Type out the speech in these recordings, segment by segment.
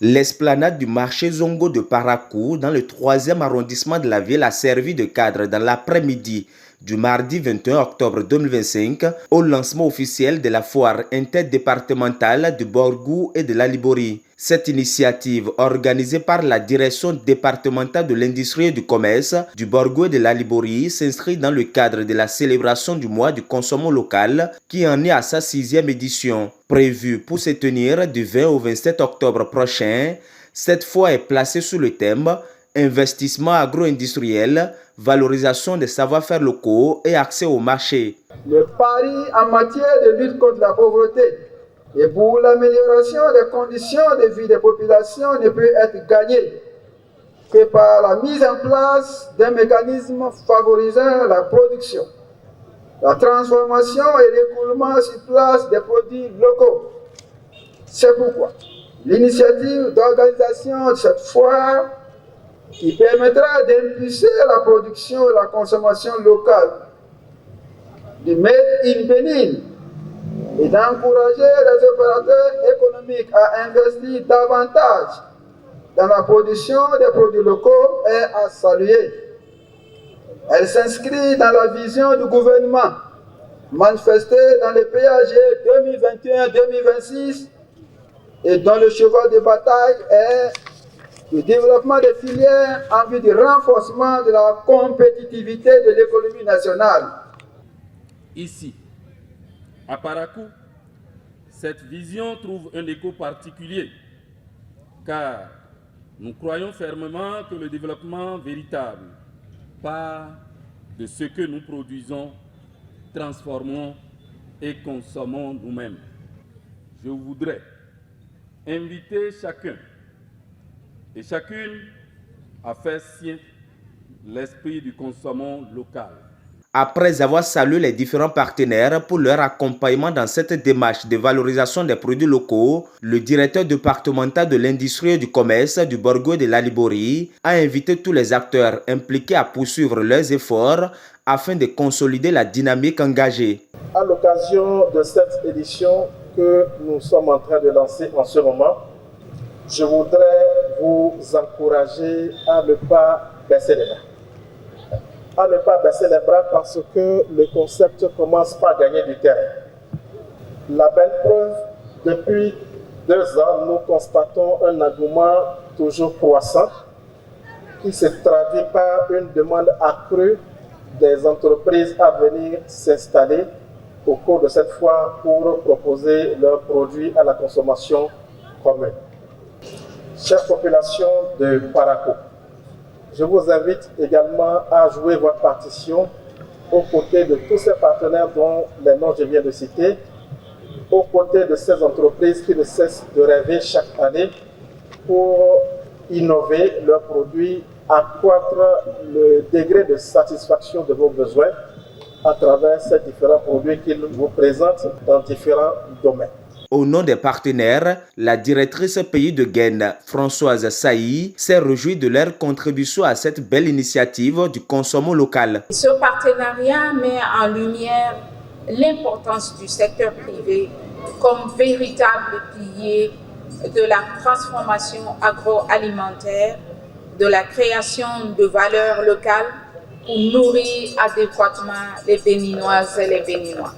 L'esplanade du marché Zongo de Parakou, dans le 3e arrondissement de la ville, a servi de cadre dans l'après-midi du mardi 21 octobre 2025 au lancement officiel de la foire interdépartementale du Borgou et de la Liborie. Cette initiative, organisée par la direction départementale de l'industrie et du commerce du Borgou et de la Liborie, s'inscrit dans le cadre de la célébration du mois du consommant local qui en est à sa 6e édition. Prévue pour se tenir du 20 au 27 octobre prochain, cette foire est placée sous le thème investissement agro-industriel, valorisation des savoir-faire locaux et accès au marché. Le pari en matière de lutte contre la pauvreté et pour l'amélioration des conditions de vie des populations ne peut être gagné que par la mise en place d'un mécanisme favorisant la production, la transformation et l'écoulement sur place des produits locaux. C'est pourquoi l'initiative d'organisation de cette foire qui permettra d'impulser la production et la consommation locale du Made in Benin et d'encourager les opérateurs économiques à investir davantage dans la production des produits locaux est à saluer. Elle s'inscrit dans la vision du gouvernement manifestée dans le PAG 2021-2026 et dont le cheval de bataille est le développement des filières en vue du renforcement de la compétitivité de l'économie nationale. Ici, à Parakou, cette vision trouve un écho particulier, car nous croyons fermement que le développement véritable part de ce que nous produisons, transformons et consommons nous-mêmes. Je voudrais inviter chacun et chacune à faire sien l'esprit du consommant local. Après avoir salué les différents partenaires pour leur accompagnement dans cette démarche de valorisation des produits locaux, le directeur départemental de l'industrie et du commerce du Borgou et de la Liborie a invité tous les acteurs impliqués à poursuivre leurs efforts afin de consolider la dynamique engagée. À l'occasion de cette édition que nous sommes en train de lancer en ce moment, je voudrais vous encourager à ne pas baisser les bras. À ne pas baisser les bras parce que le concept commence par gagner du terrain. La belle preuve, depuis 2 ans, nous constatons un engouement toujours croissant qui se traduit par une demande accrue des entreprises à venir s'installer au cours de cette foire pour proposer leurs produits à la consommation commune. Chère population de Parakou, je vous invite également à jouer votre partition aux côtés de tous ces partenaires dont les noms je viens de citer, aux côtés de ces entreprises qui ne cessent de rêver chaque année pour innover leurs produits, accroître le degré de satisfaction de vos besoins à travers ces différents produits qu'ils vous présentent dans différents domaines. Au nom des partenaires, la directrice pays de Guène, Françoise Sailly, s'est réjouie de leur contribution à cette belle initiative du consommant local. Ce partenariat met en lumière l'importance du secteur privé comme véritable pilier de la transformation agroalimentaire, de la création de valeurs locales pour nourrir adéquatement les Béninoises et les Béninois.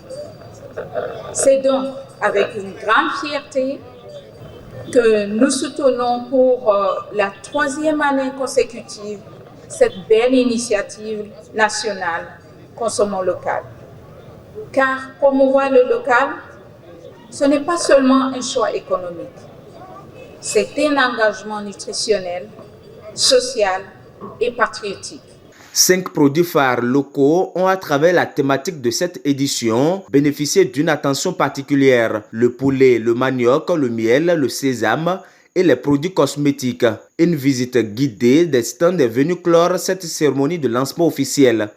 C'est donc avec une grande fierté que nous soutenons pour la 3e année consécutive cette belle initiative nationale Consommons local. Car promouvoir le local, ce n'est pas seulement un choix économique, c'est un engagement nutritionnel, social et patriotique. 5 produits phares locaux ont, à travers la thématique de cette édition, bénéficié d'une attention particulière. Le poulet, le manioc, le miel, le sésame et les produits cosmétiques. Une visite guidée des stands est venue clore cette cérémonie de lancement officiel.